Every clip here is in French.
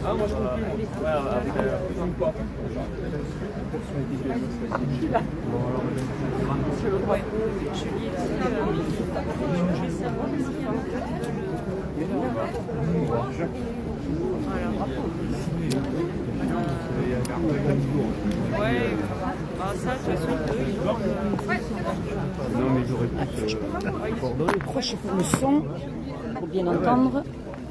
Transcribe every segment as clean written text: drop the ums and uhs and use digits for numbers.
Ah, moi je comprends plus. Ouais, après, ouais, bah ça, de toute façon, Non, mais j'aurais plus coordonnées. Proche pour le son, pour bien entendre.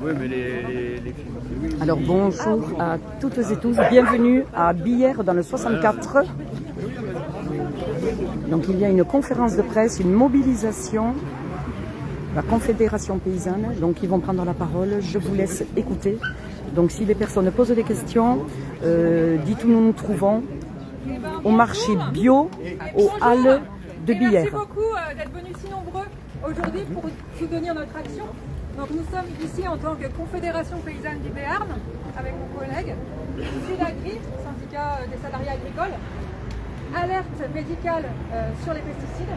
oui, mais les films. Alors bonjour à toutes et tous, bienvenue à Billère dans le 64. Donc il y a une conférence de presse, une mobilisation, la Confédération paysanne, donc ils vont prendre la parole, je vous laisse écouter. Donc si les personnes posent des questions, dites où nous nous trouvons, au marché bio, aux halles de Billère. Merci beaucoup d'être venus si nombreux aujourd'hui pour soutenir notre action. Donc nous sommes ici en tant que Confédération paysanne du Béarn avec mon collègue, Sudagri, syndicat des salariés agricoles, alerte médicale sur les pesticides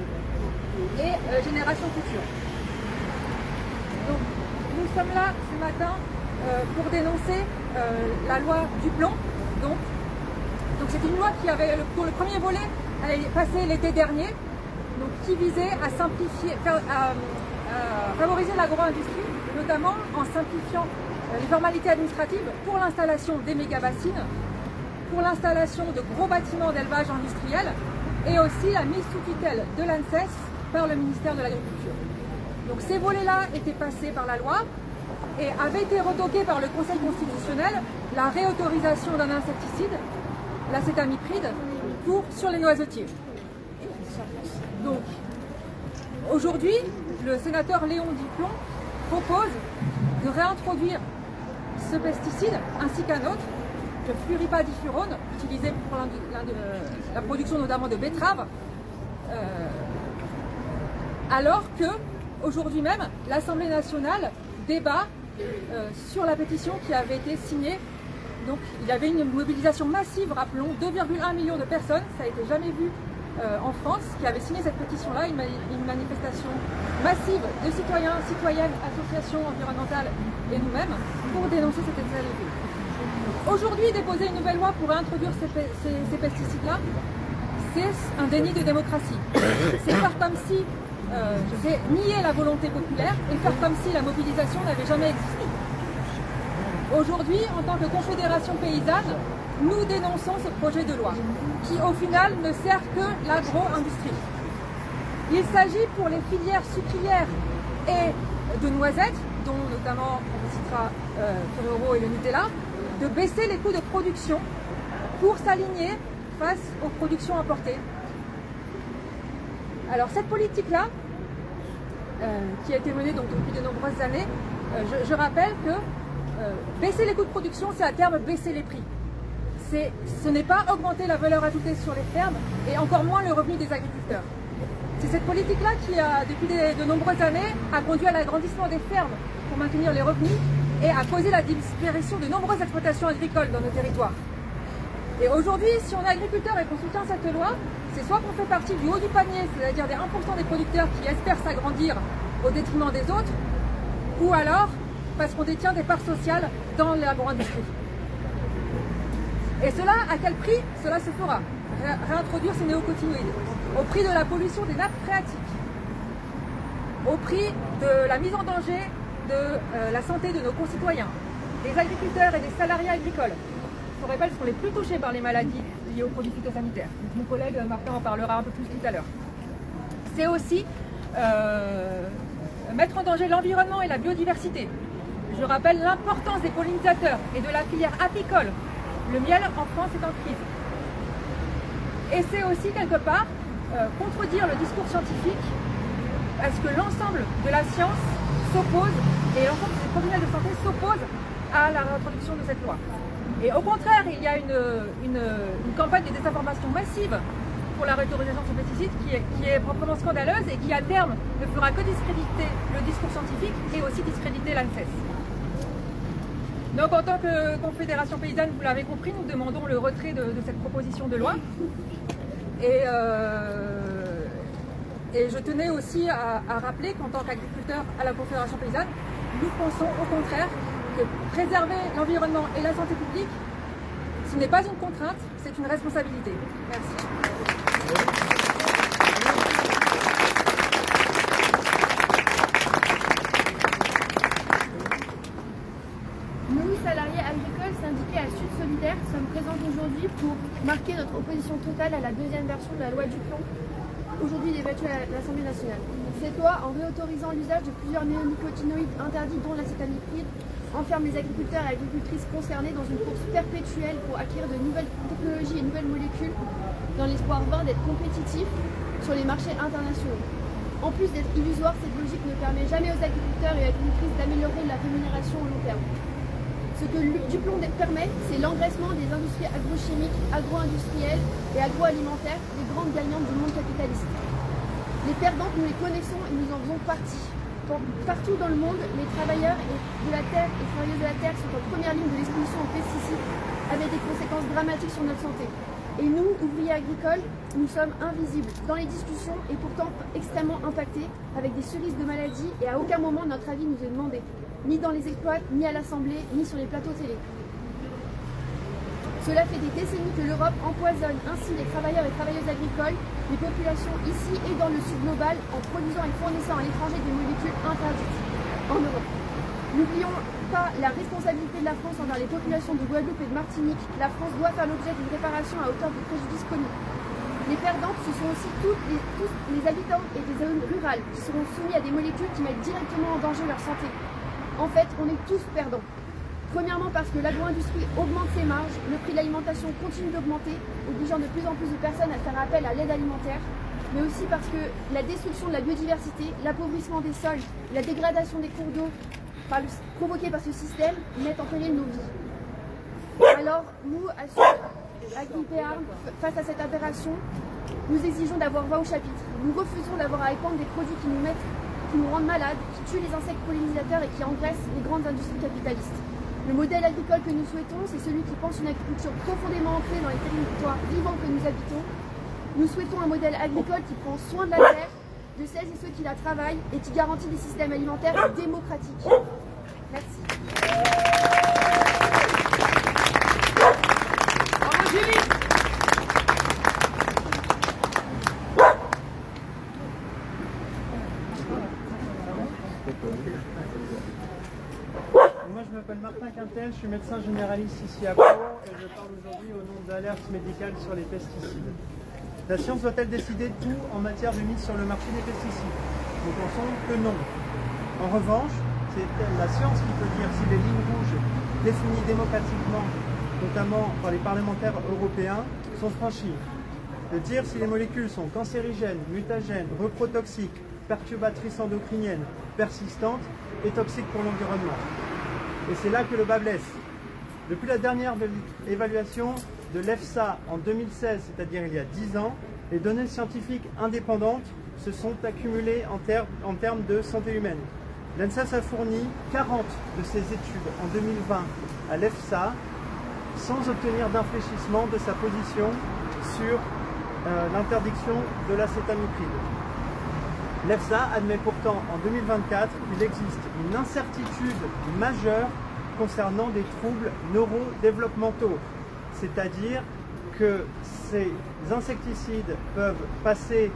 et Génération Future. Donc nous sommes là ce matin pour dénoncer la loi Duplon. Donc c'est une loi dont le premier volet est passé l'été dernier, donc qui visait à simplifier, favoriser l'agro-industrie, notamment en simplifiant les formalités administratives pour l'installation des méga-bassines, pour l'installation de gros bâtiments d'élevage industriel et aussi la mise sous tutelle de l'ANSES par le ministère de l'Agriculture. Donc ces volets-là étaient passés par la loi et avaient été retoqués par le Conseil constitutionnel la réautorisation d'un insecticide, l'acétamipride, sur les noisetiers. Donc aujourd'hui, le sénateur Léon Duplon propose de réintroduire ce pesticide ainsi qu'un autre, le fluripadifurone, utilisé pour la production notamment de betteraves, alors que aujourd'hui même l'Assemblée nationale débat sur la pétition qui avait été signée. Donc il y avait une mobilisation massive, rappelons, 2,1 millions de personnes, ça n'a été jamais vu en France, qui avait signé cette pétition-là, une manifestation massive de citoyens, citoyennes, associations environnementales et nous-mêmes pour dénoncer cet état de fait. Aujourd'hui, déposer une nouvelle loi pour réintroduire ces pesticides-là, c'est un déni de démocratie. C'est faire comme si, c'est nier la volonté populaire et faire comme si la mobilisation n'avait jamais existé. Aujourd'hui, en tant que Confédération paysanne, nous dénonçons ce projet de loi qui, au final, ne sert que l'agro-industrie. Il s'agit pour les filières sucrières et de noisettes, dont notamment on citera Ferrero et le Nutella, de baisser les coûts de production pour s'aligner face aux productions importées. Alors cette politique-là, qui a été menée donc, depuis de nombreuses années, je rappelle que baisser les coûts de production, c'est à terme baisser les prix. Ce n'est pas augmenter la valeur ajoutée sur les fermes et encore moins le revenu des agriculteurs. C'est cette politique-là qui, depuis de nombreuses années, a conduit à l'agrandissement des fermes pour maintenir les revenus et a causé la disparition de nombreuses exploitations agricoles dans nos territoires. Et aujourd'hui, si on est agriculteur et qu'on soutient cette loi, c'est soit qu'on fait partie du haut du panier, c'est-à-dire des 1% des producteurs qui espèrent s'agrandir au détriment des autres, ou alors parce qu'on détient des parts sociales dans l'agro-industrie. Et cela, à quel prix cela se fera? Réintroduire ces néocotinoïdes au prix de la pollution des nappes phréatiques, au prix de la mise en danger de la santé de nos concitoyens, des agriculteurs et des salariés agricoles. Je vous rappelle, sont les plus touchés par les maladies liées aux produits phytosanitaires. Mon collègue Martin en parlera un peu plus tout à l'heure. C'est aussi mettre en danger l'environnement et la biodiversité. Je rappelle l'importance des pollinisateurs et de la filière apicole. Le miel en France est en crise. Et c'est aussi quelque part contredire le discours scientifique parce que l'ensemble de la science s'oppose et l'ensemble des professionnels de santé s'opposent à la réintroduction de cette loi. Et au contraire, il y a une campagne de désinformation massive pour la réautorisation de ce pesticide qui est proprement scandaleuse et qui à terme ne fera que discréditer le discours scientifique et aussi discréditer l'ANSES. Donc en tant que Confédération Paysanne, vous l'avez compris, nous demandons le retrait de cette proposition de loi. Et je tenais aussi à rappeler qu'en tant qu'agriculteur à la Confédération Paysanne, nous pensons au contraire que préserver l'environnement et la santé publique, ce n'est pas une contrainte, c'est une responsabilité. Merci. Nous, salariés agricoles syndiqués à Sud Solidaire, sommes présents aujourd'hui pour marquer notre opposition totale à la deuxième version de la loi Duplon, aujourd'hui débattue à l'Assemblée nationale. Cette loi, en réautorisant l'usage de plusieurs néonicotinoïdes interdits, dont l'acétamiprid, enferme les agriculteurs et agricultrices concernés dans une course perpétuelle pour acquérir de nouvelles technologies et nouvelles molécules dans l'espoir vain d'être compétitifs sur les marchés internationaux. En plus d'être illusoire, cette logique ne permet jamais aux agriculteurs et agricultrices d'améliorer la rémunération au long terme. Ce que Duplon permet, c'est l'engraissement des industries agrochimiques, agro-industrielles et agroalimentaires, les grandes gagnantes du monde capitaliste. Les perdantes, nous les connaissons et nous en faisons partie. Partout dans le monde, les travailleurs de la terre et travailleuses de la terre sont en première ligne de l'exposition aux pesticides, avec des conséquences dramatiques sur notre santé. Et nous, ouvriers agricoles, nous sommes invisibles dans les discussions et pourtant extrêmement impactés, avec des cerises de maladies, et à aucun moment notre avis nous est demandé, ni dans les exploits, ni à l'Assemblée, ni sur les plateaux télé. Cela fait des décennies que l'Europe empoisonne ainsi les travailleurs et travailleuses agricoles, les populations ici et dans le sud global, en produisant et fournissant à l'étranger des molécules interdites en Europe. N'oublions pas la responsabilité de la France envers les populations de Guadeloupe et de Martinique. La France doit faire l'objet d'une réparation à hauteur des préjudices connus. Les perdantes, ce sont aussi tous les habitants et des zones rurales qui seront soumis à des molécules qui mettent directement en danger leur santé. En fait, on est tous perdants. Premièrement parce que l'agro-industrie augmente ses marges, le prix de l'alimentation continue d'augmenter, obligeant de plus en plus de personnes à faire appel à l'aide alimentaire, mais aussi parce que la destruction de la biodiversité, l'appauvrissement des sols, la dégradation des cours d'eau provoquée par ce système mettent en péril nos vies. Alors, nous, à AgriPéarn, face à cette aberration, nous exigeons d'avoir voix au chapitre. Nous refusons d'avoir à épandre des produits qui nous rendent malades, qui tuent les insectes pollinisateurs et qui engraissent les grandes industries capitalistes. Le modèle agricole que nous souhaitons, c'est celui qui pense une agriculture profondément ancrée dans les territoires vivants que nous habitons. Nous souhaitons un modèle agricole qui prend soin de la terre, de celles et ceux qui la travaillent et qui garantit des systèmes alimentaires démocratiques. Merci. Bravo Julie. Moi je m'appelle Martin Quintel, je suis médecin généraliste ici à Pau et je parle aujourd'hui au nom d'Alerte Médicale sur les pesticides. La science doit-elle décider de tout en matière de mise sur le marché des pesticides? Nous pensons que non. En revanche, c'est la science qui peut dire si les lignes rouges définies démocratiquement, notamment par les parlementaires européens, sont franchies. De dire si les molécules sont cancérigènes, mutagènes, reprotoxiques, perturbatrices endocriniennes, persistantes et toxiques pour l'environnement. Et c'est là que le bas blesse. Depuis la dernière évaluation de l'EFSA en 2016, c'est-à-dire il y a 10 ans, les données scientifiques indépendantes se sont accumulées en termes de santé humaine. L'ANSES a fourni 40 de ses études en 2020 à l'EFSA sans obtenir d'infléchissement de sa position sur l'interdiction de l'acétamiprid. L'EFSA admet pourtant en 2024 qu'il existe une incertitude majeure concernant des troubles neurodéveloppementaux, c'est-à-dire que ces insecticides peuvent passer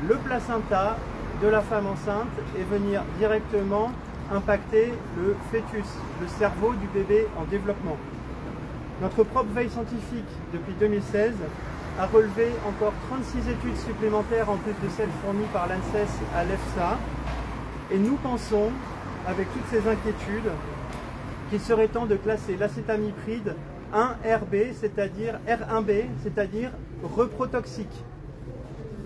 le placenta de la femme enceinte et venir directement impacter le fœtus, le cerveau du bébé en développement. Notre propre veille scientifique depuis 2016 a relevé encore 36 études supplémentaires en plus de celles fournies par l'ANSES à l'EFSA. Et nous pensons, avec toutes ces inquiétudes, qu'il serait temps de classer l'acétamiprid 1RB, c'est-à-dire R1B, c'est-à-dire reprotoxique,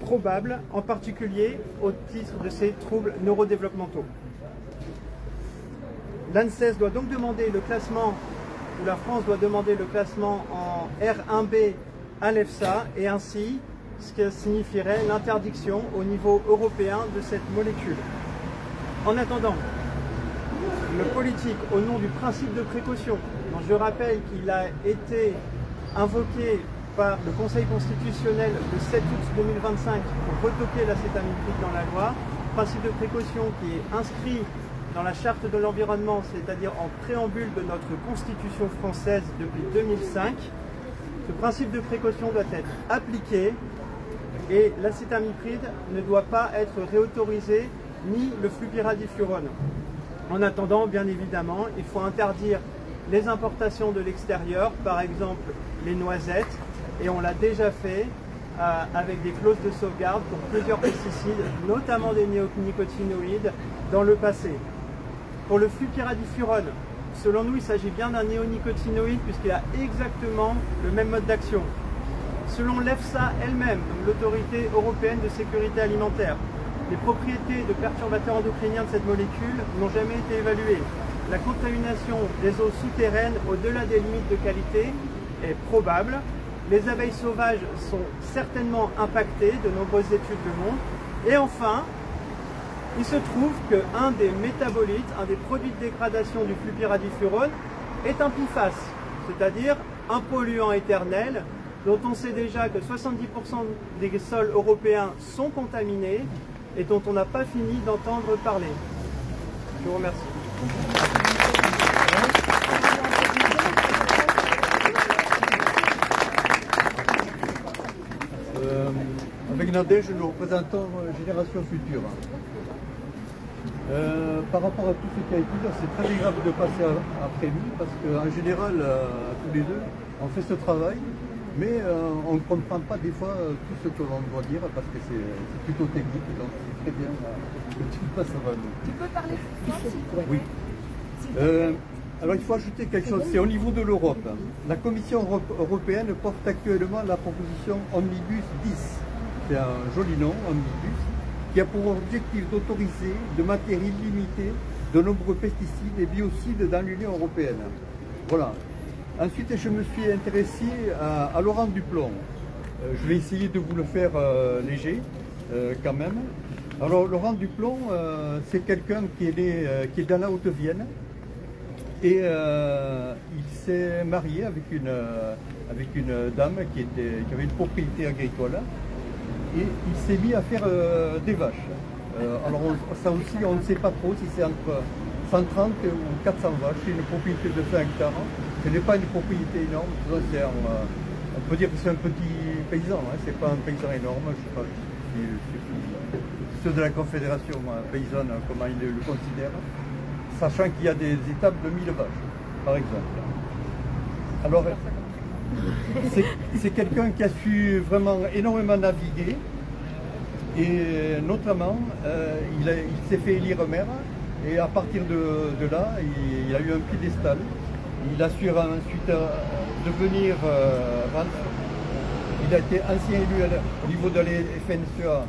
probable en particulier au titre de ces troubles neurodéveloppementaux. L'ANSES doit donc demander le classement, ou la France doit demander le classement en R1B à l'EFSA et ainsi ce qui signifierait l'interdiction au niveau européen de cette molécule. En attendant, le politique, au nom du principe de précaution, dont je rappelle qu'il a été invoqué par le Conseil constitutionnel le 7 août 2025 pour retoquer l'acétamipride dans la loi, principe de précaution qui est inscrit dans la charte de l'environnement, c'est-à-dire en préambule de notre constitution française depuis 2005. Ce principe de précaution doit être appliqué et l'acétamipride ne doit pas être réautorisé, ni le flupyradifurone. En attendant, bien évidemment, il faut interdire les importations de l'extérieur, par exemple les noisettes, et on l'a déjà fait avec des clauses de sauvegarde pour plusieurs pesticides, notamment des néonicotinoïdes, dans le passé. Pour le flupyradifurone, selon nous, il s'agit bien d'un néonicotinoïde puisqu'il a exactement le même mode d'action. Selon l'EFSA elle-même, l'autorité européenne de sécurité alimentaire, les propriétés de perturbateurs endocriniens de cette molécule n'ont jamais été évaluées. La contamination des eaux souterraines au-delà des limites de qualité est probable. Les abeilles sauvages sont certainement impactées, de nombreuses études le montrent. Et enfin, il se trouve qu'un des métabolites, un des produits de dégradation du flupyradifurone est un PFAS, c'est-à-dire un polluant éternel dont on sait déjà que 70% des sols européens sont contaminés et dont on n'a pas fini d'entendre parler. Je vous remercie. Avec Nadège, nous représentons Génération Future. Par rapport à tout ce qui a été dit, c'est très agréable de passer après lui parce qu'en général, tous les deux, on fait ce travail, mais on ne comprend pas des fois tout ce que l'on doit dire parce que c'est plutôt technique, donc c'est très bien que tu passes avant nous. Tu peux parler fort, s'il te plaît? Oui. Alors il faut ajouter quelque chose, c'est au niveau de l'Europe. La Commission européenne porte actuellement la proposition Omnibus 10. C'est un joli nom, Omnibus, qui a pour objectif d'autoriser de manière illimitée de nombreux pesticides et biocides dans l'Union européenne. Voilà. Ensuite, je me suis intéressé à Laurent Duplon. Je vais essayer de vous le faire léger, quand même. Alors, Laurent Duplon, c'est quelqu'un qui est dans la Haute-Vienne. Et il s'est marié avec une dame qui avait une propriété agricole. Et il s'est mis à faire des vaches. Alors ça aussi, on ne sait pas trop si c'est entre 130 ou 400 vaches. C'est une propriété de 5 hectares. Ce n'est pas une propriété énorme. On peut dire que c'est un petit paysan. Hein. C'est pas un paysan énorme. Je ne sais pas ceux de la Confédération paysanne, comment ils le considèrent. Sachant qu'il y a des étapes de 1000 vaches, par exemple. Alors, c'est quelqu'un qui a su vraiment énormément naviguer et notamment il s'est fait élire maire et à partir de là il a eu un piédestal. Il a su ensuite devenir il a été ancien élu au niveau de la FNSEA,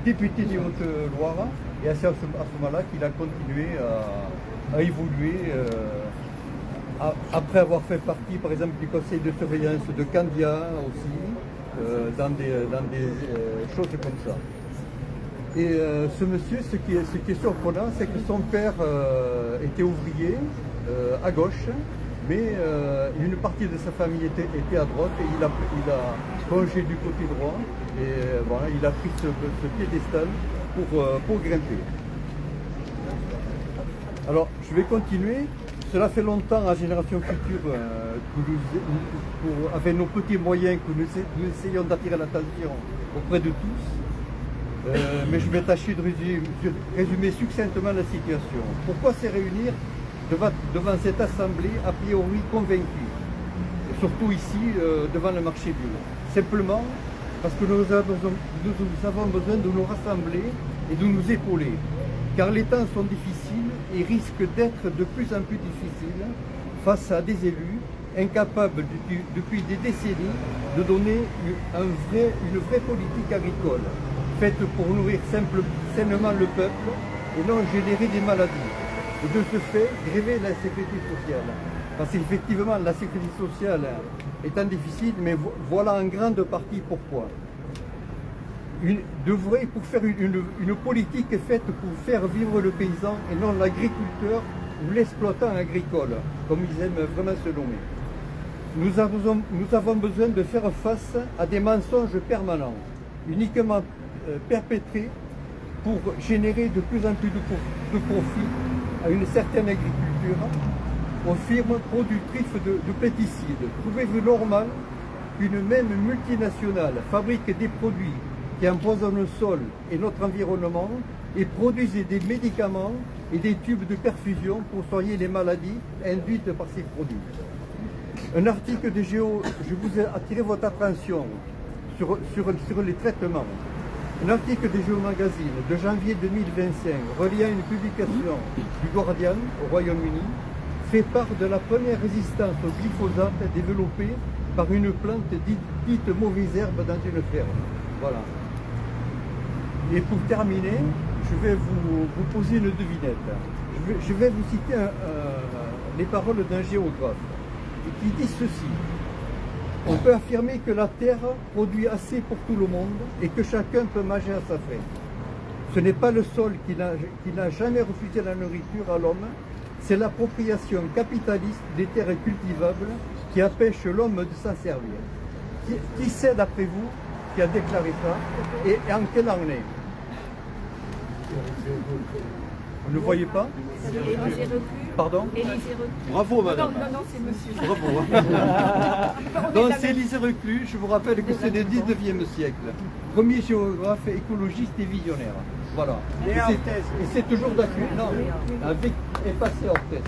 député de Haute-Loire, et c'est à ce moment-là qu'il a continué à évoluer. Après avoir fait partie, par exemple, du conseil de surveillance de Candia aussi, dans des choses comme ça. Et ce monsieur, ce qui est surprenant, c'est que son père était ouvrier à gauche, mais une partie de sa famille était à droite, et il a plongé du côté droit, et voilà, il a pris ce piédestal pour grimper. Alors, je vais continuer. Cela fait longtemps à Génération Future, avec nos petits moyens, que nous essayons d'attirer l'attention auprès de tous. Mais je vais tâcher de résumer succinctement la situation. Pourquoi se réunir devant cette assemblée a priori convaincue, et surtout ici, devant le marché bio? Simplement parce que nous avons besoin de nous rassembler et de nous épauler. Car les temps sont difficiles et risquent d'être de plus en plus difficiles face à des élus incapables depuis des décennies de donner une vraie politique agricole, faite pour nourrir sainement le peuple et non générer des maladies. Et de ce fait, gréver la sécurité sociale. Parce qu'effectivement, la sécurité sociale est en déficit, mais voilà en grande partie pourquoi. pour faire une politique faite pour faire vivre le paysan et non l'agriculteur ou l'exploitant agricole, comme ils aiment vraiment se nommer. Nous avons besoin de faire face à des mensonges permanents, uniquement perpétrés pour générer de plus en plus de profit à une certaine agriculture, aux firmes productrices de pesticides. Trouvez-vous normal qu'une même multinationale fabrique des produits qui empoisonnent le sol et notre environnement et produisent des médicaments et des tubes de perfusion pour soigner les maladies induites par ces produits? Un article de Géo, je vous ai attiré votre attention sur les traitements. Un article de Géo Magazine de janvier 2025, reliant une publication du Guardian au Royaume-Uni, fait part de la première résistance au glyphosate développée par une plante dite mauvaise herbe dans une ferme. Voilà. Et pour terminer, je vais vous poser une devinette. Je vais vous citer les paroles d'un géographe qui dit ceci. On peut affirmer que la terre produit assez pour tout le monde et que chacun peut manger à sa faim. Ce n'est pas le sol qui n'a jamais refusé la nourriture à l'homme, c'est l'appropriation capitaliste des terres cultivables qui empêche l'homme de s'en servir. Qui c'est d'après vous qui a déclaré ça et en quelle année? Vous ne le voyez pas? Pardon? Bravo madame. Non, c'est monsieur. Bravo. Donc c'est Élisée Reclus, je vous rappelle que c'est le 19e siècle. Premier géographe écologiste et visionnaire. Voilà. Et c'est toujours d'actualité. Non, avec est passé hors test.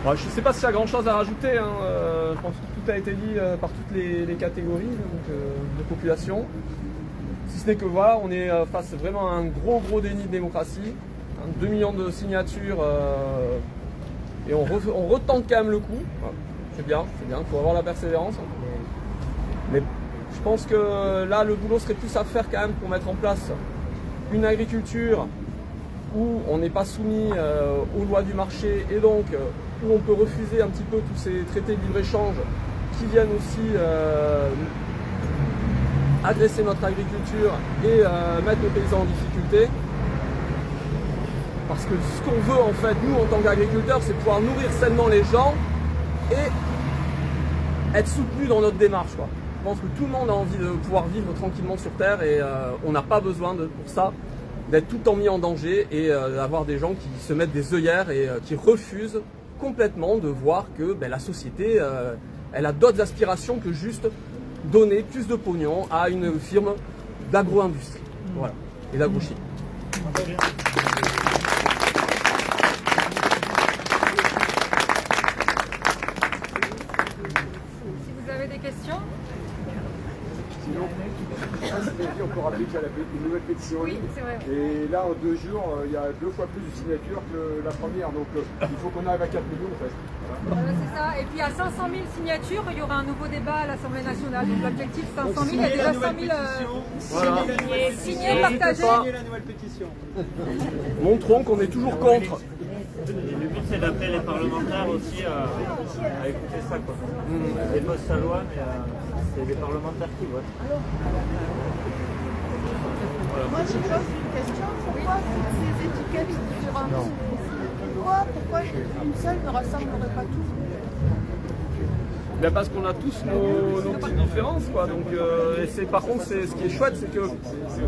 Je ne sais pas s'il y a grand chose à rajouter, hein. Je pense que tout a été dit par toutes les catégories de population. Si ce n'est que voilà, on est face vraiment à un gros déni de démocratie, 2 millions de signatures et on retente quand même le coup. C'est bien, il faut avoir la persévérance. Mais je pense que là le boulot serait plus à faire quand même pour mettre en place une agriculture où on n'est pas soumis aux lois du marché et donc où on peut refuser un petit peu tous ces traités de libre-échange qui viennent aussi agresser notre agriculture et mettre nos paysans en difficulté. Parce que ce qu'on veut en fait, nous en tant qu'agriculteurs, c'est pouvoir nourrir sainement les gens et être soutenus dans notre démarche, quoi. Je pense que tout le monde a envie de pouvoir vivre tranquillement sur Terre et on n'a pas besoin pour ça d'être tout le temps mis en danger et d'avoir des gens qui se mettent des œillères et qui refusent complètement de voir que la société, elle a d'autres aspirations que juste donner plus de pognon à une firme d'agro-industrie, voilà, et d'agrochimie. Si vous avez des questions. Sinon, on peut rappeler qu'il y a une nouvelle pétition. Oui, c'est vrai. Et là, en 2 jours, il y a 2 fois plus de signatures que la première. Donc, il faut qu'on arrive à 4 millions en fait. Voilà. C'est ça. Et puis à 500 000 signatures, il y aura un nouveau débat à l'Assemblée nationale. Donc l'objectif 500 000, il y a déjà 100 000 signés, partagés. Signez la nouvelle pétition. Montrons qu'on est toujours contre. Le but c'est d'appeler les parlementaires aussi à écouter ça, quoi. Ils déposent sa loi, mais c'est les parlementaires qui votent. Moi je pose une question, pourquoi toutes ces étiquettes différentes? Pourquoi une seule ne rassemblerait pas tous? Parce qu'on a tous nos petites différences, quoi. Donc, et par contre, ce qui est chouette, c'est que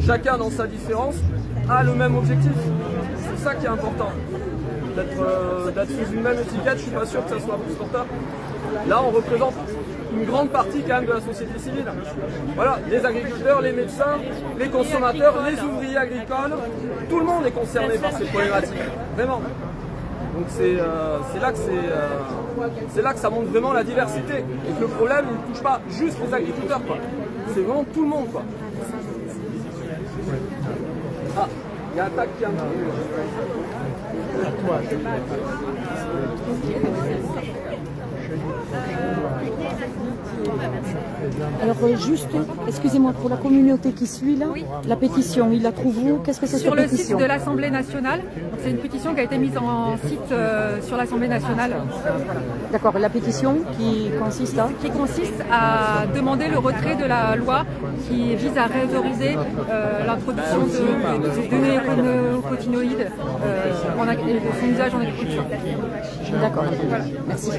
chacun dans sa différence a le même objectif. C'est ça qui est important. D'être sous une même étiquette, je suis pas sûr que ça soit plus porteur. Là, on représente une grande partie quand même de la société civile. Voilà, les agriculteurs, les médecins, les consommateurs, les ouvriers agricoles, tout le monde est concerné par ces problématiques. Vraiment. Donc c'est là que ça montre vraiment la diversité et que le problème ne touche pas juste les agriculteurs, quoi. C'est vraiment tout le monde, quoi. Ah, il y a un tac qui a un peu. Alors juste, excusez-moi, pour la communauté qui suit là, la pétition, il la trouve où? Qu'est-ce que c'est Sur cette le pétition? site de l'Assemblée nationale. C'est une pétition qui a été mise en site sur l'Assemblée nationale. D'accord, la pétition qui consiste à? Qui consiste à demander le retrait de la loi qui vise à réautoriser l'introduction de néonicotinoïdes de son usage en agriculture. D'accord, merci. Tu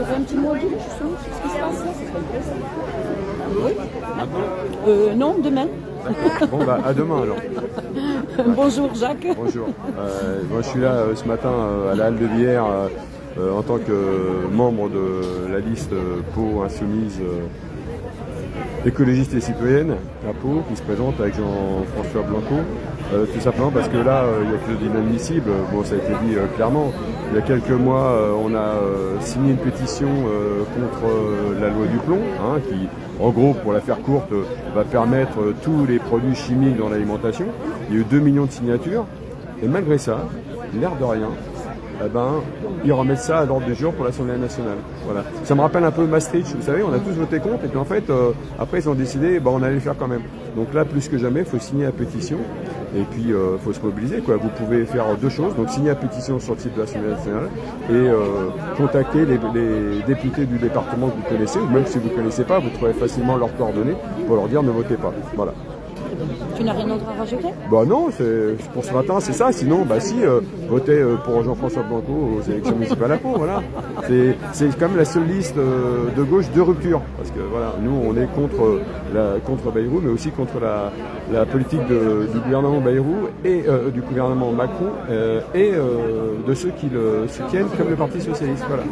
aurais un petit mot à dire justement sur ce qui se passe là? Oui. Non, demain. Bon bah à demain alors. Bonjour Jacques. Bonjour. Moi je suis là ce matin à la Halle de Bière en tant que membre de la liste Pau Insoumise écologiste et citoyenne à Pau qui se présente avec Jean-François Blanco. Tout simplement parce que là, il y a quelque chose d'inadmissible. Bon, ça a été dit clairement. Il y a quelques mois, on a signé une pétition contre la loi du plomb, qui, en gros, pour la faire courte, va permettre tous les produits chimiques dans l'alimentation. Il y a eu 2 millions de signatures. Et malgré ça, l'air de rien, ils remettent ça à l'ordre du jour pour l'Assemblée nationale. Voilà. Ça me rappelle un peu Maastricht, vous savez, on a tous voté contre, et puis en fait, après ils ont décidé, on allait le faire quand même. Donc là, plus que jamais, il faut signer la pétition, et puis il faut se mobiliser, quoi. Vous pouvez faire 2 choses, donc signer la pétition sur le site de l'Assemblée nationale, et contacter les députés du département que vous connaissez, ou même si vous ne connaissez pas, vous trouvez facilement leurs coordonnées pour leur dire ne votez pas. Voilà. Tu n'as rien d'autre à rajouter? Bah non, pour ce matin c'est ça, sinon votez pour Jean-François Blanco aux élections municipales à Pau, voilà. C'est quand même la seule liste de gauche de rupture, parce que voilà, nous on est contre Bayrou, mais aussi contre la politique du gouvernement Bayrou et du gouvernement Macron et de ceux qui le soutiennent comme le Parti Socialiste, voilà.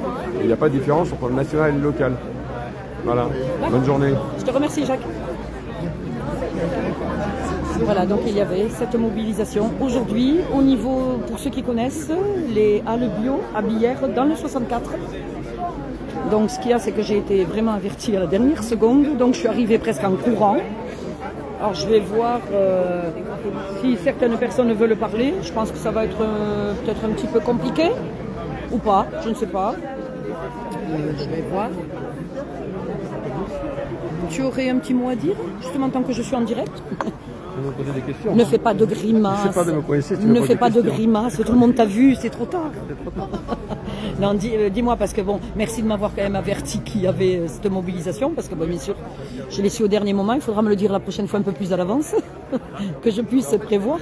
Il n'y a pas de différence entre le national et le local. Voilà, bonne journée. Je te remercie Jacques. Voilà, donc il y avait cette mobilisation aujourd'hui au niveau, pour ceux qui connaissent, les halles bio à Billère dans le 64. Donc ce qu'il y a, c'est que j'ai été vraiment avertie à la dernière seconde, donc je suis arrivée presque en courant. Alors je vais voir si certaines personnes veulent parler. Je pense que ça va être peut-être un petit peu compliqué, ou pas, je ne sais pas. Je vais voir. Tu aurais un petit mot à dire, justement tant que je suis en direct? Me poser des questions. Ne fais pas de grimaces. Je sais pas de me coincer, ne fais pas de grimaces. Tout le monde t'a vu, c'est trop tard. Non, dis-moi, parce que bon, merci de m'avoir quand même averti qu'il y avait cette mobilisation, parce que bon, bien sûr, je l'ai su au dernier moment. Il faudra me le dire la prochaine fois un peu plus à l'avance, que je puisse prévoir.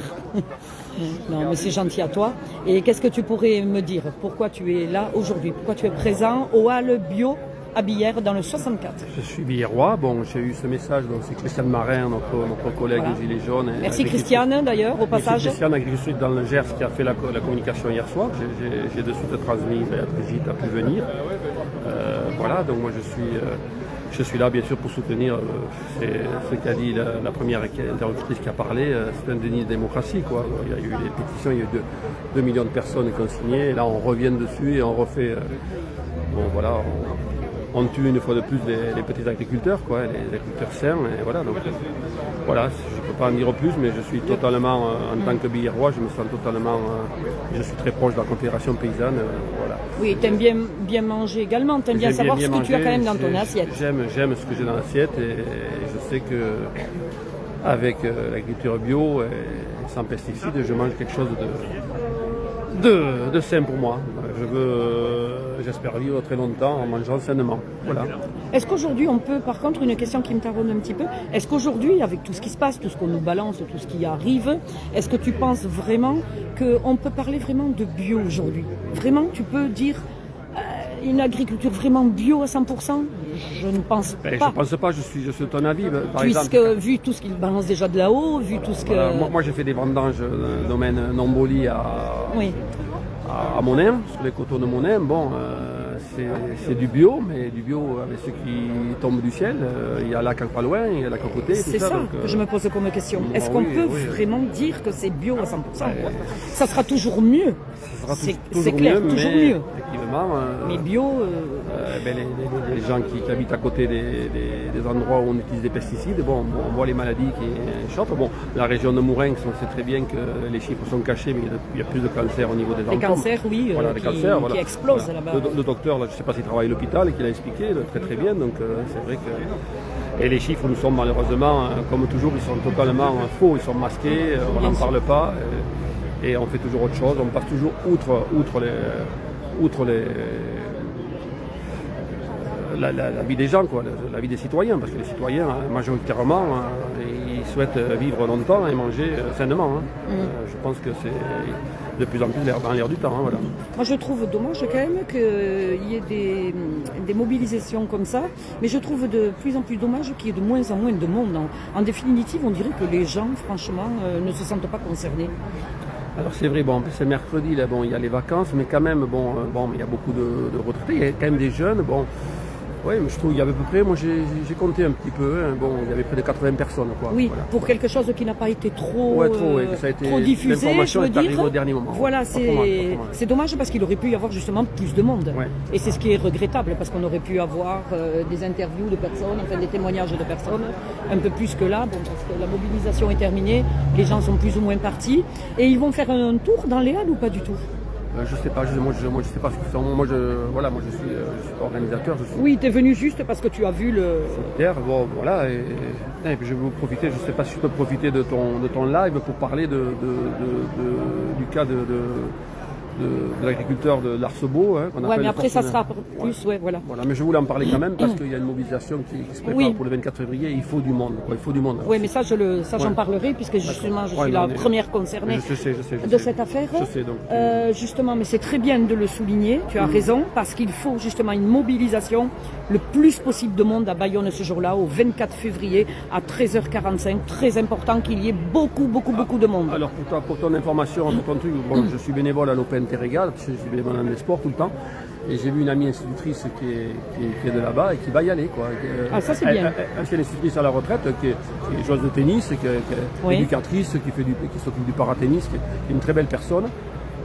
Non, mais c'est gentil à toi. Et qu'est-ce que tu pourrais me dire? Pourquoi tu es là aujourd'hui? Pourquoi tu es présent au Halles Bio à Billère dans le 64? Je suis billérois. Bon, j'ai eu ce message, donc c'est Christiane Marin, notre collègue des Gilets jaunes. Merci Christiane d'ailleurs, au passage. Merci Christiane, agricultrice dans le Gers, qui a fait la communication hier soir. J'ai de suite transmis, Brigitte a pu venir. Voilà, donc moi je suis là bien sûr pour soutenir ce qu'a dit la première interlocutrice qui a parlé. C'est un déni de démocratie, quoi. Il y a eu des pétitions, il y a eu 2 millions de personnes qui ont signé. Et là on revient dessus et on refait. Bon voilà. On tue une fois de plus les petits agriculteurs, quoi, les agriculteurs sains, et voilà. Donc, voilà, je ne peux pas en dire plus, mais je suis totalement, en tant que billérois, je me sens totalement, je suis très proche de la Confédération paysanne, voilà. Oui, tu aimes bien manger également, tu aimes bien savoir ce que tu as quand même dans ton assiette. J'aime ce que j'ai dans l'assiette, et je sais que avec l'agriculture bio et sans pesticides, je mange quelque chose de sain pour moi. J'espère vivre très longtemps en mangeant sainement. Voilà. Est-ce qu'aujourd'hui on peut, par contre, une question qui me taraude un petit peu, est-ce qu'aujourd'hui, avec tout ce qui se passe, tout ce qu'on nous balance, tout ce qui arrive, est-ce que tu penses vraiment qu'on peut parler vraiment de bio aujourd'hui? Vraiment, tu peux dire une agriculture vraiment bio à 100%? Je ne pense pas. Je ne pense pas, je suis de ton avis, par exemple. Puisque, vu tout ce qu'ils balancent déjà de là-haut, vu tout ce que... Voilà, moi j'ai fait des vendanges dans le domaine Nomboli à Monin, sur les coteaux de Monin. Bon, c'est du bio, mais du bio avec ce qui tombe du ciel. Il y a lac pas loin, il y a lac à côté. C'est ça que je me pose comme question. Est-ce qu'on peut vraiment dire que c'est bio à 100%? Ça sera toujours mieux. ça sera C'est toujours clair, mieux, toujours mais mieux. effectivement, Mais bio, les gens qui habitent à côté des endroits où on utilise des pesticides, bon, on voit les maladies qui chopent. Bon, la région de Mourenx, on sait très bien que les chiffres sont cachés, mais il y a plus de cancers au niveau des enfants. les cancers, oui, Voilà, les cancers, voilà. qui explosent Voilà. là-bas. Le docteur, là, je ne sais pas s'il travaille à l'hôpital et qu'il a expliqué très très bien, donc c'est vrai que... Et les chiffres, nous sont malheureusement, comme toujours, ils sont totalement faux, ils sont masqués, on n'en parle pas, et on fait toujours autre chose, on passe toujours outre la vie des gens, quoi, la vie des citoyens, parce que les citoyens, majoritairement, ils souhaitent vivre longtemps et manger sainement. Je pense que c'est de plus en plus dans l'air du temps. Voilà. Moi, je trouve dommage quand même qu'il y ait des mobilisations comme ça, mais je trouve de plus en plus dommage qu'il y ait de moins en moins de monde. En définitive, on dirait que les gens, franchement, ne se sentent pas concernés. Alors c'est vrai, bon, c'est mercredi, là, bon, il y a les vacances, mais quand même, bon, il y a beaucoup de retraités, il y a quand même des jeunes, bon. Oui, mais je trouve qu'il y avait à peu près, moi j'ai compté un petit peu, hein, bon, il y avait près de 80 personnes. Quoi, oui, voilà. Pour quelque chose qui n'a pas été trop diffusé, l'information je veux est arrivée dire. au dernier moment. Voilà, c'est dommage parce qu'il aurait pu y avoir justement plus de monde. Ouais. Et c'est ce qui est regrettable parce qu'on aurait pu avoir des interviews de personnes, enfin des témoignages de personnes, un peu plus que là, bon, parce que la mobilisation est terminée, les gens sont plus ou moins partis. Et ils vont faire un tour dans les halles ou pas du tout? Je sais pas, moi je sais pas ce qu'ils font. Moi je suis organisateur. Oui, tu es venu juste parce que tu as vu le. Bon, voilà, et puis je vais vous profiter, je sais pas si je peux profiter de ton live pour parler du cas de l'agriculteur de l'Arcebeau. Hein, ouais, mais après ça sera plus, voilà. Mais je voulais en parler quand même parce qu'il y a une mobilisation qui se prépare pour le 24 février. Il faut du monde, quoi. Il faut du monde. Oui, mais ça, j'en parlerai puisque justement je suis la première concernée de cette affaire. Je sais, donc. Justement, mais c'est très bien de le souligner. Tu as raison parce qu'il faut justement une mobilisation le plus possible de monde à Bayonne ce jour-là, au 24 février à 13h45. Très important qu'il y ait beaucoup de monde. Alors pour ton information, pour ton truc, bon, je suis bénévole à l'Open Terrégal, parce que je suis bénévole dans les sports tout le temps. Et j'ai vu une amie institutrice qui est de là-bas et qui va y aller. Quoi. Ah, ça c'est bien. C'est l'institutrice à la retraite qui est joueuse de tennis, qui est éducatrice, qui s'occupe du paratennis, qui est une très belle personne.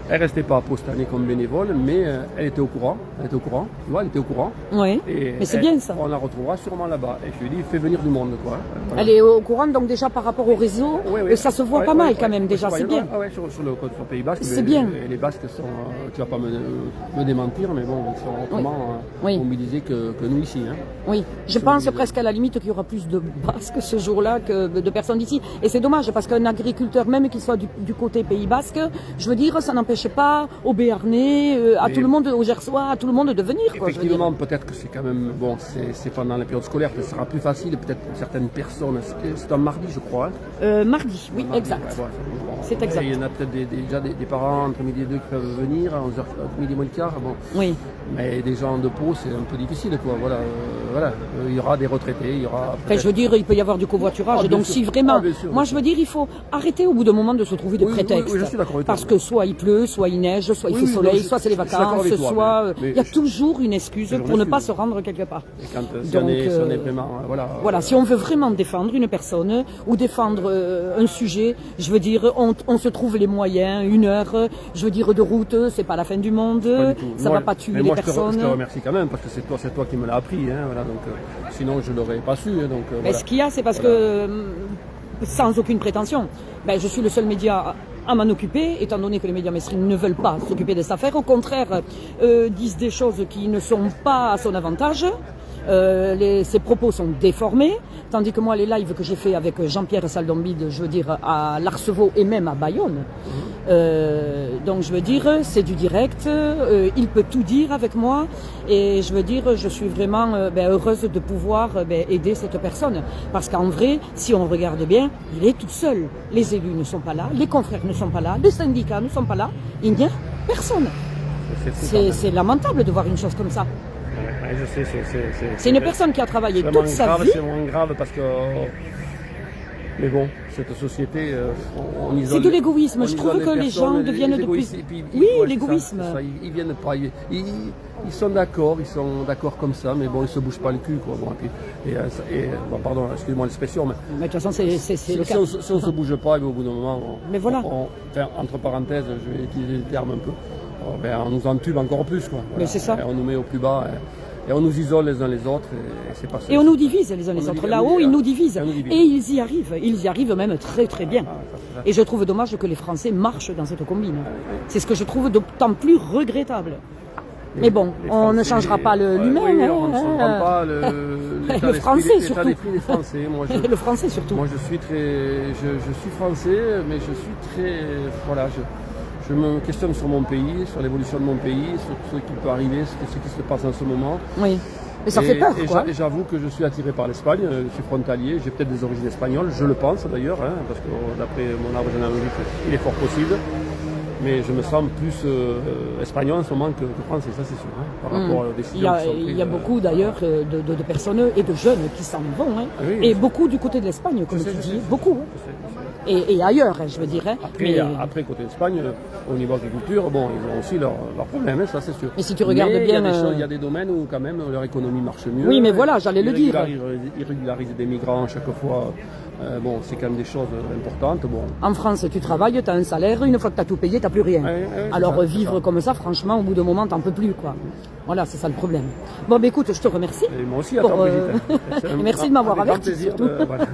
Elle ne restait pas à Pau cette année comme bénévole, mais elle était au courant. Tu vois, elle était au courant. Oui, mais c'est bien ça. On la retrouvera sûrement là-bas. Et je lui ai dit, fais venir du monde. Quoi. Voilà. Elle est au courant, donc déjà par rapport au réseau, ça se voit pas mal quand même, déjà, c'est bien. Sur le Pays Basque, c'est bien. Les Basques sont, tu ne vas pas me démentir, mais bon, ils sont autrement mobilisés que nous ici. Hein. Oui, je pense presque à la limite qu'il y aura plus de Basques ce jour-là que de personnes d'ici. Et c'est dommage parce qu'un agriculteur, même qu'il soit du côté Pays Basque, je veux dire, ça n'empêche pas aux Béarnais, à tout le monde, aux Gersois, à tout le monde de venir. Effectivement, peut-être que c'est quand même, bon, c'est pendant la période scolaire que ce sera plus facile, peut-être pour certaines personnes. C'est un mardi, je crois. Hein. Mardi, oui, exact. C'est exact. Il y en a peut-être déjà des parents entre midi et 2 qui peuvent venir, à 11h, midi moins le quart. Bon. Oui. Mais des gens de Pau, c'est un peu difficile, quoi. Voilà. Il y aura des retraités, il y aura. Enfin, je veux dire, il peut y avoir du covoiturage. Donc, si vraiment, moi, je veux dire, il faut arrêter au bout d'un moment de se trouver des prétextes. Oui, je suis d'accord avec toi. Parce que soit il pleut, soit il neige, soit il fait soleil, soit c'est les vacances, soit il y a toujours une excuse pour ne pas se rendre quelque part. Si on est vraiment, voilà, si on veut vraiment défendre une personne ou défendre un sujet, je veux dire, on se trouve les moyens, 1 heure, je veux dire, de route, c'est pas la fin du monde, ça va pas tuer les personnes. Je te remercie quand même parce que c'est toi qui me l'as appris, hein, voilà, donc sinon je l'aurais pas su. Hein, donc, mais ce qu'il y a, c'est parce que sans aucune prétention, je suis le seul média à m'en occuper, étant donné que les médias mainstream ne veulent pas s'occuper de cette affaire. Au contraire, disent des choses qui ne sont pas à son avantage. Ses propos sont déformés, tandis que moi, les lives que j'ai fait avec Jean-Pierre Saldombide, je veux dire, à l'Arceveau et même à Bayonne, donc je veux dire, c'est du direct, il peut tout dire avec moi, et je veux dire, je suis vraiment heureuse de pouvoir aider cette personne, parce qu'en vrai, si on regarde bien, il est tout seul. Les élus ne sont pas là, les confrères ne sont pas là, les syndicats ne sont pas là, il n'y a personne. C'est lamentable de voir une chose comme ça. Je sais, c'est une personne qui a travaillé toute sa vie. C'est moins grave parce que Mais bon, cette société, on isole. C'est de l'égoïsme. on Je isole trouve que les gens personnes, deviennent de plus. égoïstes, et puis, Oui, ouais, l'égoïsme. c'est ça, ils viennent pas. Ils sont d'accord, comme ça, mais bon, ils se bougent pas le cul, quoi. Bon, bon, pardon, excusez-moi l'expression, mais. Mais de toute façon, c'est le cas. Si on se bouge pas, au bout d'un moment, Mais voilà. enfin, entre parenthèses, je vais utiliser le terme un peu. On nous entube encore plus, quoi. Voilà. Mais c'est ça. Et on nous met au plus bas. Et on nous isole les uns les autres, et c'est pas ça. Et on nous divise les uns les autres. Là-haut, ils nous divisent. Et ils y arrivent même très très bien. Et je trouve dommage que les Français marchent dans cette combine. C'est ce que je trouve d'autant plus regrettable. Mais bon, on ne changera pas l'humain. Oui, on ne changera pas le français surtout. Des Français. Moi, le français surtout. Moi, je suis français, mais je suis très... Voilà, je me questionne sur mon pays, sur l'évolution de mon pays, sur ce qui peut arriver, ce qui se passe en ce moment. Oui, mais ça fait peur, quoi. Et j'avoue que je suis attiré par l'Espagne, je suis frontalier, j'ai peut-être des origines espagnoles, je le pense d'ailleurs, hein, parce que d'après mon arbre généalogique, il est fort possible. Mais je me sens plus espagnol en ce moment que français, ça c'est sûr, hein, par rapport aux décisions qui sont prises. Il y a beaucoup d'ailleurs de personnes et de jeunes qui s'en vont. Hein. Oui. Et beaucoup du côté de l'Espagne, comme tu dis, beaucoup. Et ailleurs, je veux dire. Hein. Après, côté Espagne, au niveau agriculture, bon, ils ont aussi leurs problèmes, ça c'est sûr. Et si tu regardes bien... Il y a des domaines où quand même leur économie marche mieux. Oui, mais voilà, j'allais le dire. Ils régularisent des migrants chaque fois. Bon, c'est quand même des choses importantes. Bon. En France, tu travailles, tu as un salaire, une fois que tu as tout payé, tu n'as plus rien. Alors vivre comme ça, franchement, au bout d'un moment, tu n'en peux plus, quoi. Voilà, c'est ça le problème. Bon, bah, écoute, je te remercie. Et moi aussi, attends, merci de m'avoir averti. Voilà.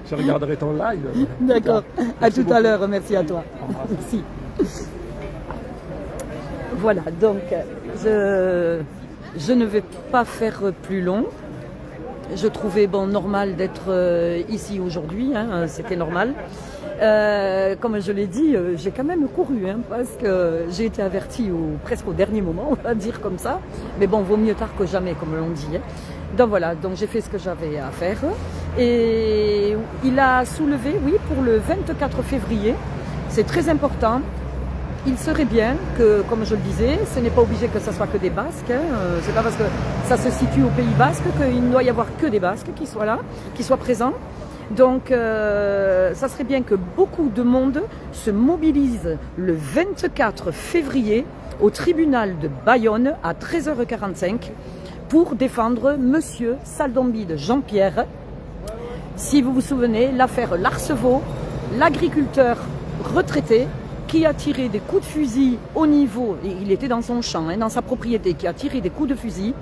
Je regarderai ton live. D'accord. À tout à l'heure. Merci à toi. Merci. Voilà, donc, je ne vais pas faire plus long. Je trouvais normal d'être ici aujourd'hui, hein, c'était normal. Comme je l'ai dit, j'ai quand même couru, hein, parce que j'ai été avertie presque au dernier moment, on va dire comme ça. Mais bon, vaut mieux tard que jamais, comme l'on dit. Hein. Donc voilà, donc j'ai fait ce que j'avais à faire. Et il a soulevé, oui, pour le 24 février, c'est très important. Il serait bien que, comme je le disais, ce n'est pas obligé que ce soit que des Basques. Hein. C'est pas parce que ça se situe au Pays Basque qu'il ne doit y avoir que des Basques qui soient là, qui soient présents. Donc, ça serait bien que beaucoup de monde se mobilise le 24 février au tribunal de Bayonne à 13h45 pour défendre Monsieur Saldombide Jean-Pierre. Si vous vous souvenez, l'affaire Larceveau, l'agriculteur retraité, qui a tiré des coups de fusil au niveau, et il était dans son champ, hein, dans sa propriété, qui a tiré des coups de fusil,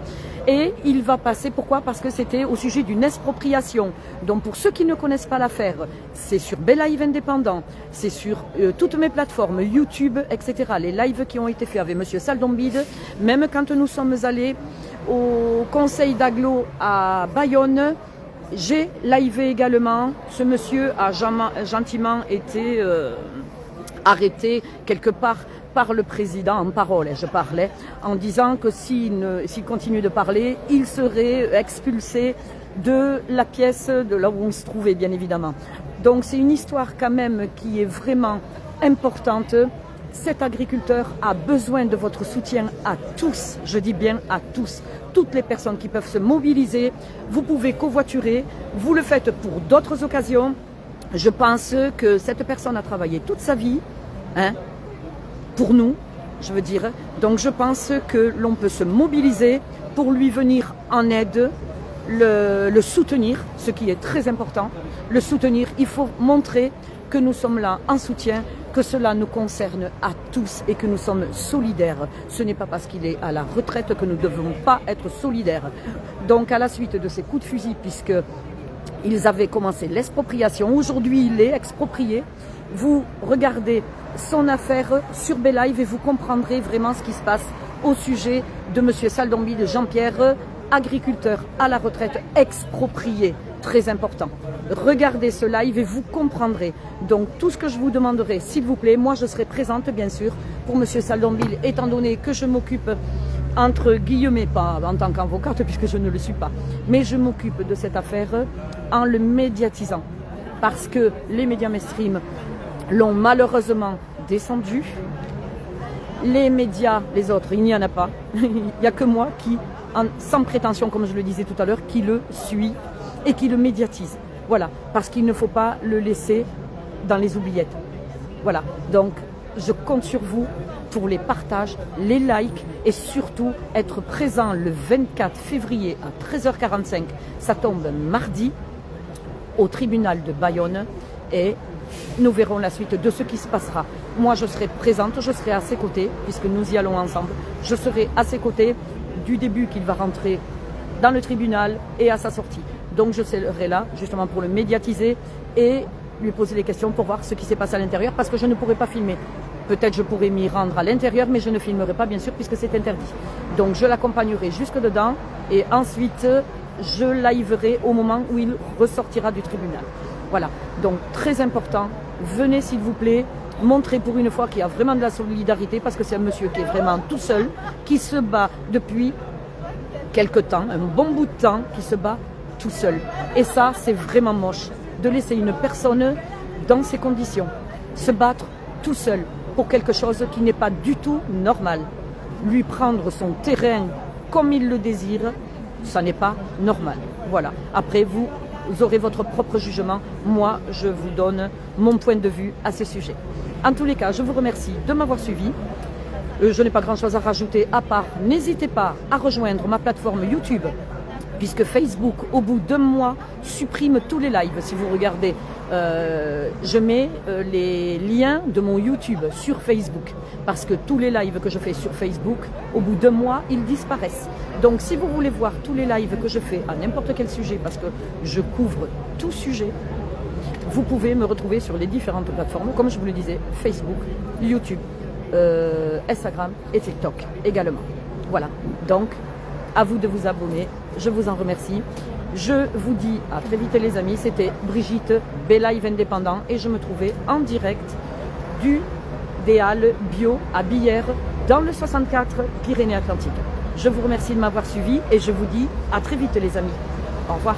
et il va passer, pourquoi? Parce que c'était au sujet d'une expropriation. Donc pour ceux qui ne connaissent pas l'affaire, c'est sur Belive Indépendant, c'est sur toutes mes plateformes, YouTube, etc. Les lives qui ont été faits avec Monsieur Saldombide, même quand nous sommes allés au conseil d'agglo à Bayonne, j'ai livé également. Ce monsieur a gentiment été... arrêté quelque part par le président en parole, je parlais, en disant que s'il continue de parler, il serait expulsé de la pièce, de là où on se trouvait bien évidemment. Donc c'est une histoire quand même qui est vraiment importante. Cet agriculteur a besoin de votre soutien à tous, je dis bien à tous, toutes les personnes qui peuvent se mobiliser. Vous pouvez covoiturer, vous le faites pour d'autres occasions. Je pense que cette personne a travaillé toute sa vie, hein, pour nous, je veux dire. Donc je pense que l'on peut se mobiliser pour lui venir en aide, le soutenir, ce qui est très important. Le soutenir, il faut montrer que nous sommes là en soutien, que cela nous concerne à tous et que nous sommes solidaires. Ce n'est pas parce qu'il est à la retraite que nous ne devons pas être solidaires. Donc à la suite de ces coups de fusil, puisque ils avaient commencé l'expropriation. Aujourd'hui, il est exproprié. Vous regardez son affaire sur Belive et vous comprendrez vraiment ce qui se passe au sujet de M. Saldombide Jean-Pierre, agriculteur à la retraite exproprié. Très important. Regardez ce live et vous comprendrez. Donc tout ce que je vous demanderai, s'il vous plaît, moi je serai présente bien sûr pour M. Saldombide, étant donné que je m'occupe entre guillemets, pas en tant qu'avocate puisque je ne le suis pas, mais je m'occupe de cette affaire en le médiatisant. Parce que les médias mainstream l'ont malheureusement descendu. Les médias, les autres, il n'y en a pas. Il n'y a que moi qui, sans prétention, comme je le disais tout à l'heure, qui le suis et qui le médiatise. Voilà, parce qu'il ne faut pas le laisser dans les oubliettes. Voilà, donc je compte sur vous pour les partages, les likes et surtout être présent le 24 février à 13h45, ça tombe mardi, au tribunal de Bayonne et nous verrons la suite de ce qui se passera. Moi je serai présente, je serai à ses côtés puisque nous y allons ensemble. Je serai à ses côtés du début qu'il va rentrer dans le tribunal et à sa sortie. Donc je serai là justement pour le médiatiser et lui poser des questions pour voir ce qui s'est passé à l'intérieur parce que je ne pourrai pas filmer. Peut-être je pourrais m'y rendre à l'intérieur mais je ne filmerai pas bien sûr puisque c'est interdit. Donc je l'accompagnerai jusque dedans et ensuite je liverai au moment où il ressortira du tribunal. Voilà, donc très important, venez s'il vous plaît, montrer pour une fois qu'il y a vraiment de la solidarité parce que c'est un monsieur qui est vraiment tout seul, qui se bat depuis quelque temps, un bon bout de temps, qui se bat tout seul. Et ça, c'est vraiment moche, de laisser une personne dans ces conditions, se battre tout seul pour quelque chose qui n'est pas du tout normal. Lui prendre son terrain comme il le désire, ça n'est pas normal. Voilà, après vous aurez votre propre jugement. Moi, je vous donne mon point de vue à ce sujet. En tous les cas, je vous remercie de m'avoir suivi. Je n'ai pas grand-chose à rajouter à part, n'hésitez pas à rejoindre ma plateforme YouTube, puisque Facebook, au bout d'un mois, supprime tous les lives. Si vous regardez, je mets les liens de mon YouTube sur Facebook, parce que tous les lives que je fais sur Facebook, au bout d'un mois, ils disparaissent. Donc si vous voulez voir tous les lives que je fais à n'importe quel sujet, parce que je couvre tout sujet, vous pouvez me retrouver sur les différentes plateformes, comme je vous le disais, Facebook, YouTube, Instagram et TikTok également. Voilà, donc à vous de vous abonner, je vous en remercie. Je vous dis à très vite les amis, c'était Brigitte, B-Live Indépendant et je me trouvais en direct des Halles Bio à Billère dans le 64 Pyrénées-Atlantiques. Je vous remercie de m'avoir suivi et je vous dis à très vite les amis. Au revoir.